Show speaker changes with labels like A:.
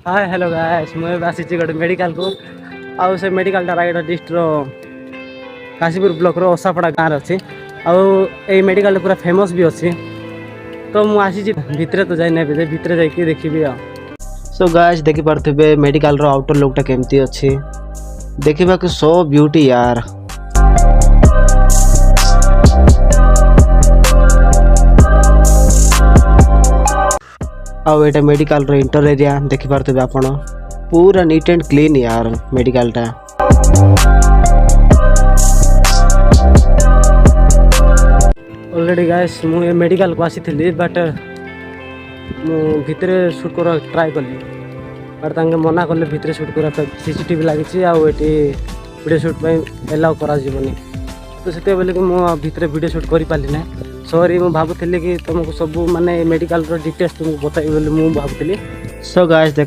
A: Hi hello guys मुझे आसी गोटे मेडिकल को आउ से medical Raigarh district Kashipur block रो ओसापड़ा गाँव अच्छी आउ मेडिकल पूरा फेमस भी अच्छी तो मुझे भितर तो जाए भितर जाकि देखी सो गाइस देखि पारथिबे मेडिकल रो आउटर लुकटा केमती अच्छी देखा कि सो ब्यूटी यार। आउ एटा मेडिकल रो इंटर एरिया देखि पारथिबे आपण पूरा नीट एंड क्लीन यार मेडिकल टा। ऑलरेडी गाइस मु मेडिकल को आसी थी बट मु भितर शूट कर ट्राए कली बट तांगे मना कले भितर शूट कर सीसीटीवी लगी आउटी वीडियो शूट एलाउ करा जीवनी तो से बेले कि मु भितर वीडियो शूट कर पाली ना सॉरी मु भाबुଥିଲି कि तुमको सब माने मेडिकल रो डिटेल्स तुमको बताइबे बोली मु भाबुଥିଲି। सो गाइस देखा